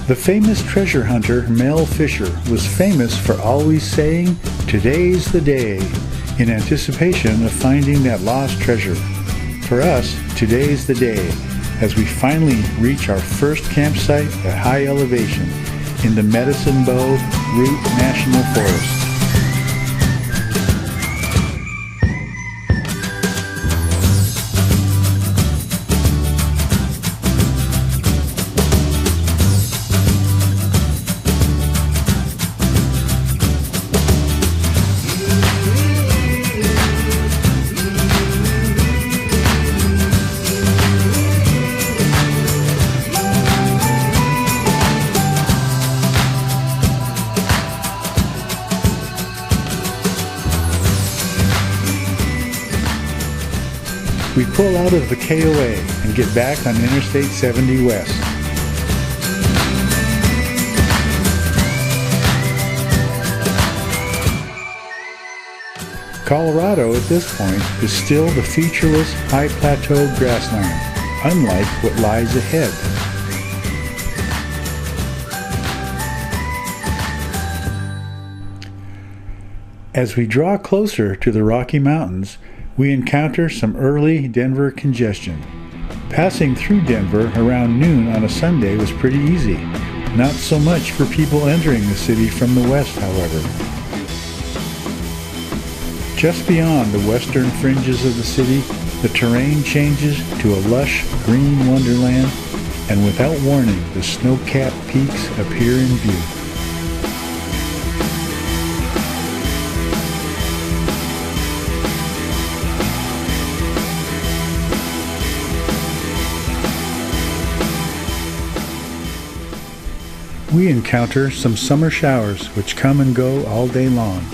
The famous treasure hunter Mel Fisher was famous for always saying, "Today's the day," in anticipation of finding that lost treasure. For us, today's the day, as we finally reach our first campsite at high elevation in the Medicine Bow Route National Forest. We pull out of the KOA and get back on Interstate 70 West. Colorado at this point is still the featureless high plateau grassland, unlike what lies ahead. As we draw closer to the Rocky Mountains, we encounter some early Denver congestion. Passing through Denver around noon on a Sunday was pretty easy. Not so much for people entering the city from the west, however. Just beyond the western fringes of the city, the terrain changes to a lush green wonderland, and without warning, the snow-capped peaks appear in view. We encounter some summer showers which come and go all day long.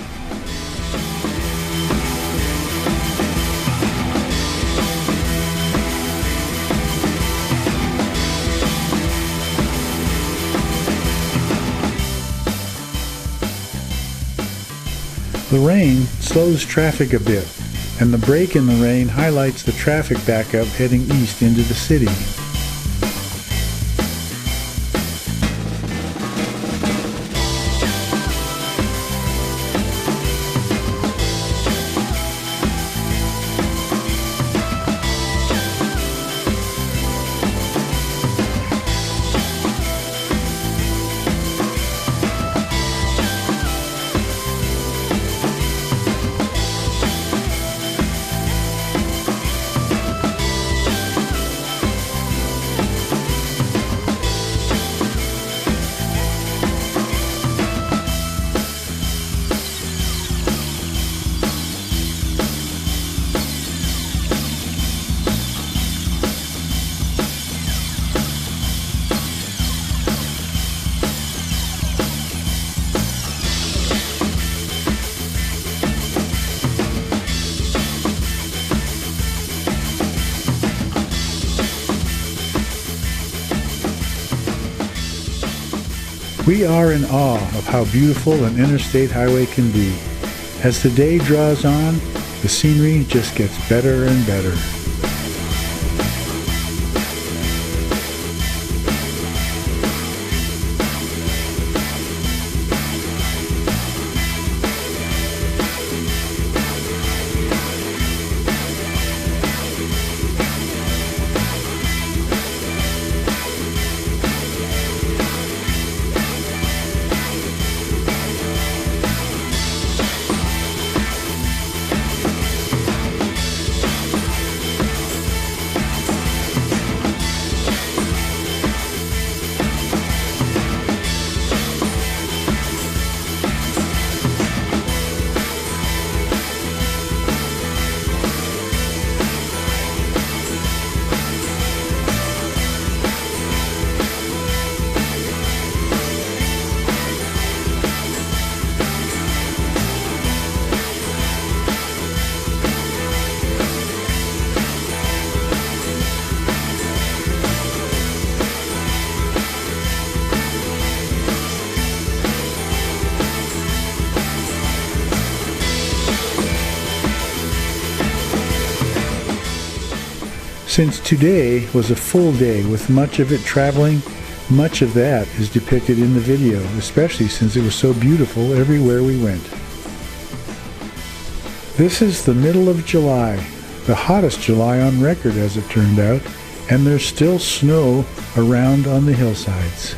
The rain slows traffic a bit, and the break in the rain highlights the traffic backup heading east into the city. We are in awe of how beautiful an interstate highway can be. As the day draws on, the scenery just gets better and better. Since today was a full day with much of it traveling, Much of that is depicted in the video, especially since it was so beautiful everywhere we went. This is the middle of July, the hottest July on record as it turned out, and there's still snow around on the hillsides.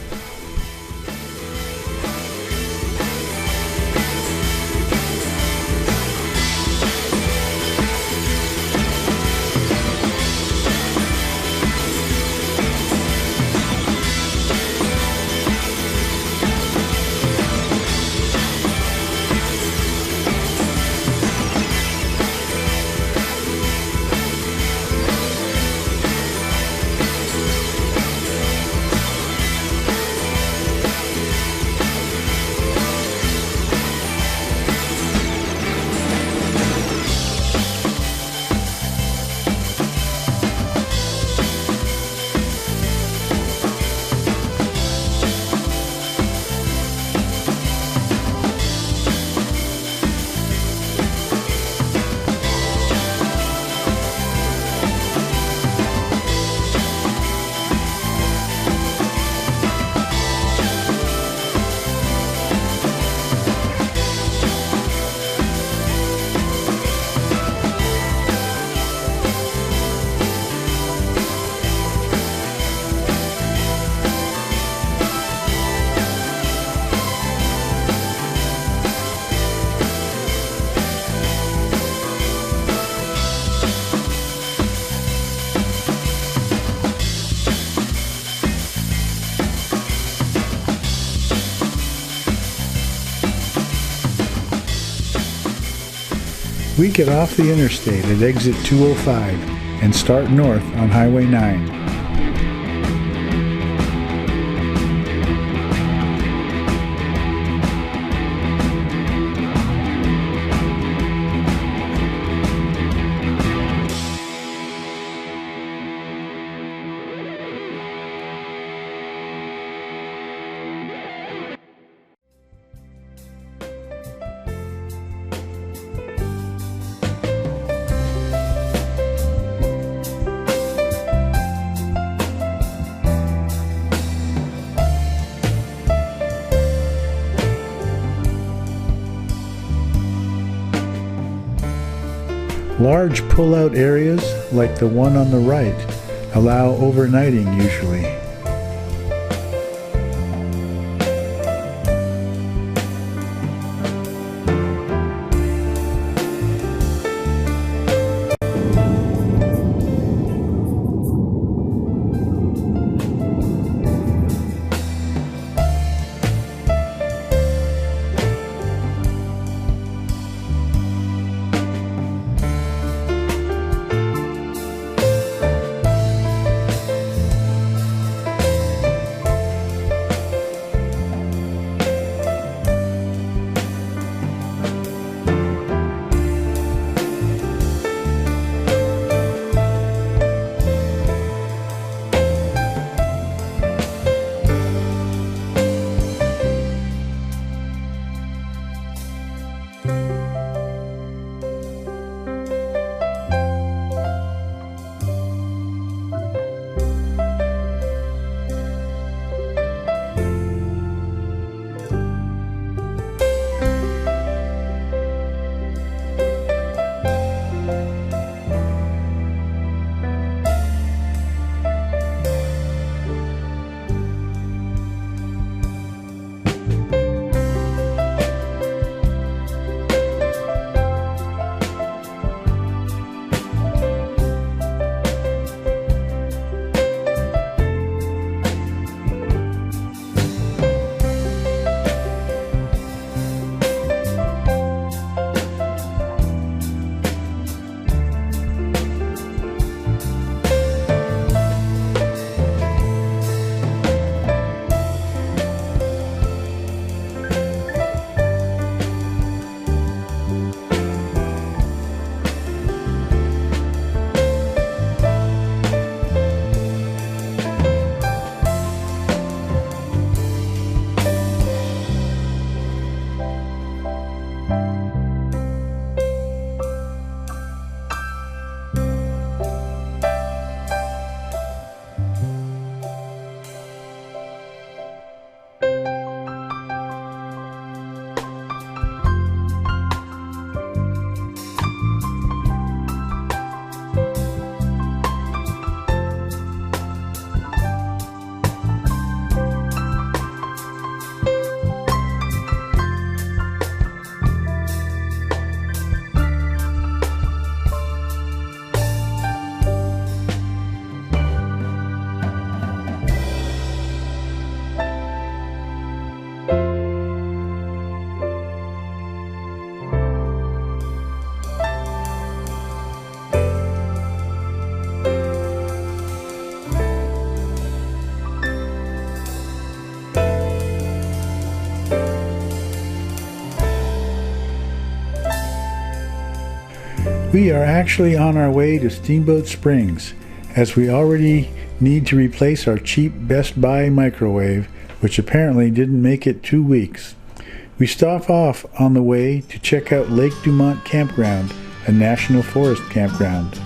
We get off the interstate at exit 205 and start north on Highway 9. Large pull-out areas, like the one on the right, allow overnighting usually. We are actually on our way to Steamboat Springs, as we already need to replace our cheap Best Buy microwave, which apparently didn't make it 2 weeks. We stop off on the way to check out Lake Dumont Campground, a National Forest Campground.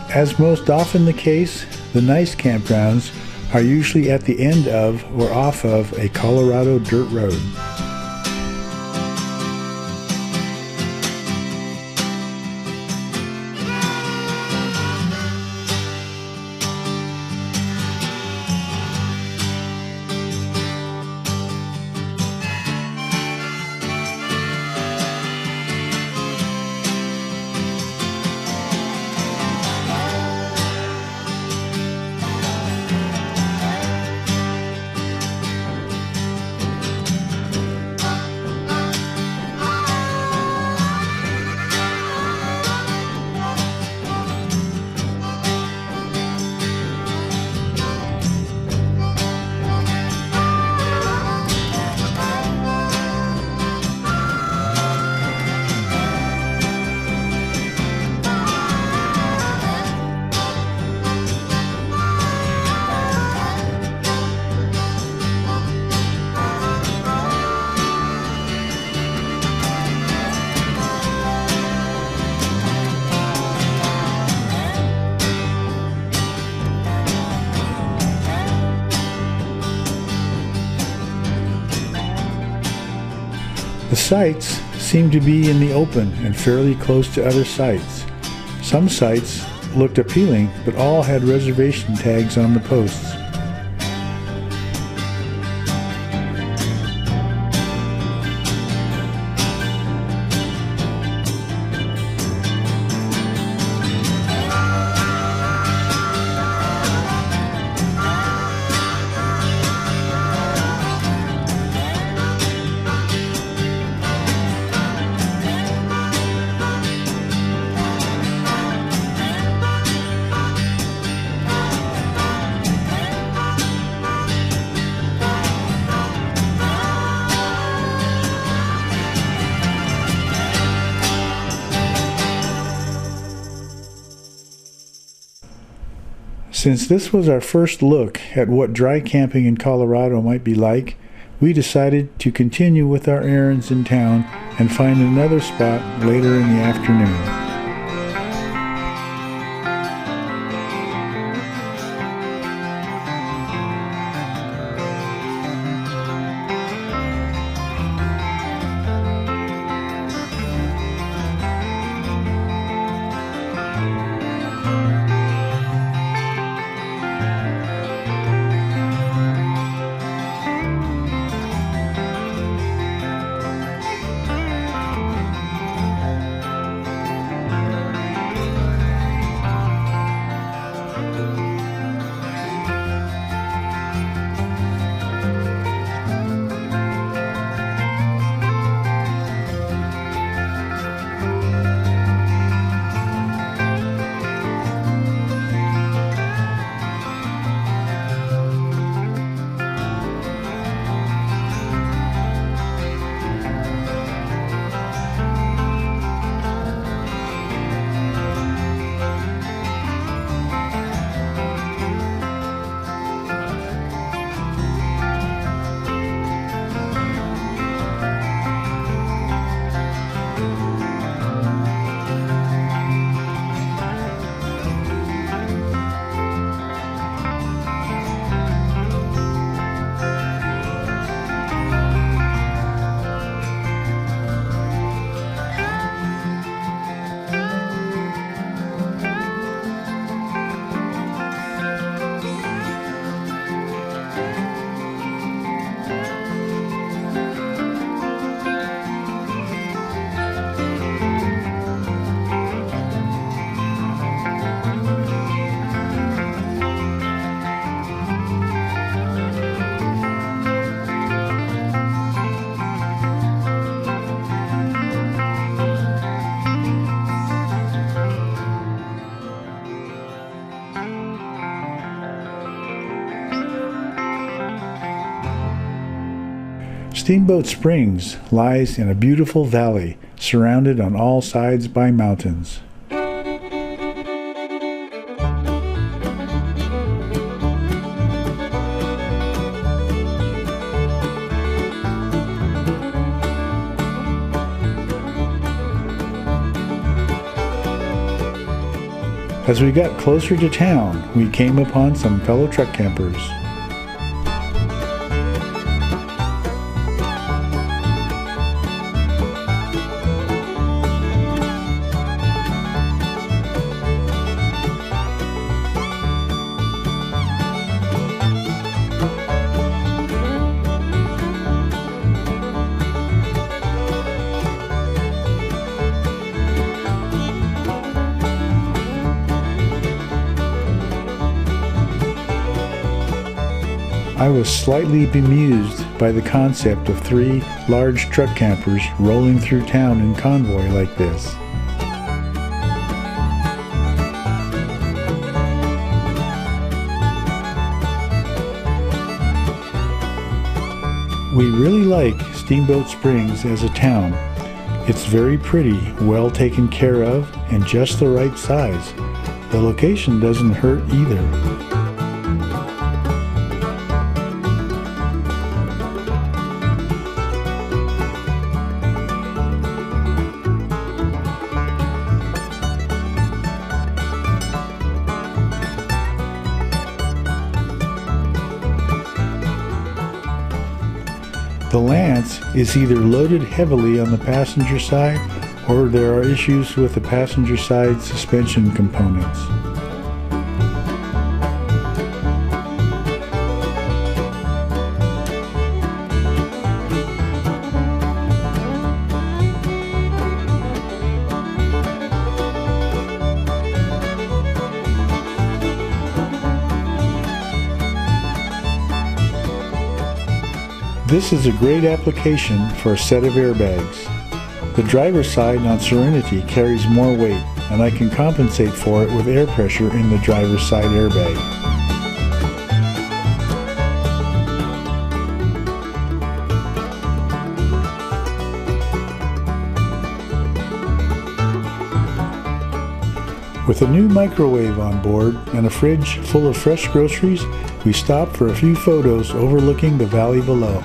As most often the case, the nice campgrounds are usually at the end of or off of a Colorado dirt road. The sites seem to be in the open and fairly close to other sites. Some sites looked appealing, but all had reservation tags on the posts. Since this was our first look at what dry camping in Colorado might be like, we decided to continue with our errands in town and find another spot later in the afternoon. Steamboat Springs lies in a beautiful valley surrounded on all sides by mountains. As we got closer to town, we came upon some fellow truck campers. I was slightly bemused by the concept of 3 large truck campers rolling through town in convoy like this. We really like Steamboat Springs as a town. It's very pretty, well taken care of, and just the right size. The location doesn't hurt either. The Lance is either loaded heavily on the passenger side or there are issues with the passenger side suspension components. This is a great application for a set of airbags. The driver's side on Serenity carries more weight, and I can compensate for it with air pressure in the driver's side airbag. With a new microwave on board and a fridge full of fresh groceries, we stopped for a few photos overlooking the valley below.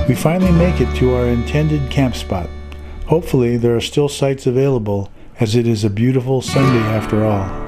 We finally make it to our intended camp spot. Hopefully there are still sites available, as it is a beautiful Sunday after all.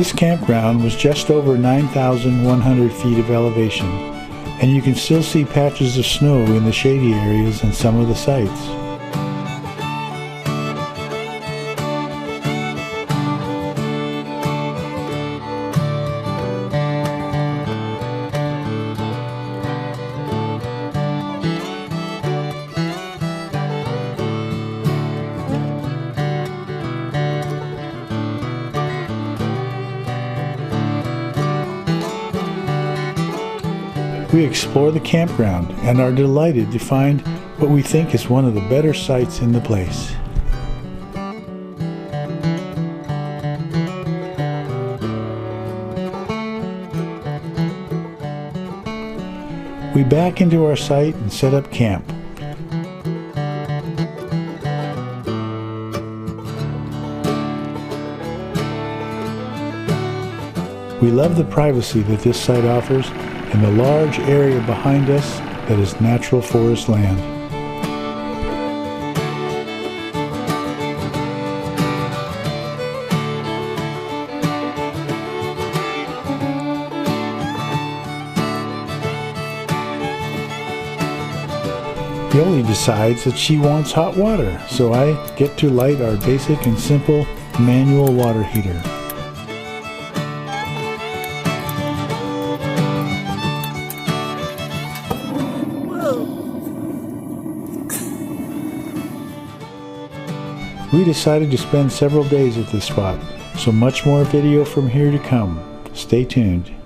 This campground was just over 9,100 feet of elevation, and you can still see patches of snow in the shady areas in some of the sites. We explore the campground and are delighted to find what we think is one of the better sites in the place. We back into our site and set up camp. We love the privacy that this site offers and the large area behind us that is natural forest land. Yoly decides that she wants hot water, so I get to light our basic and simple manual water heater. We decided to spend several days at this spot, so much more video from here to come. Stay tuned.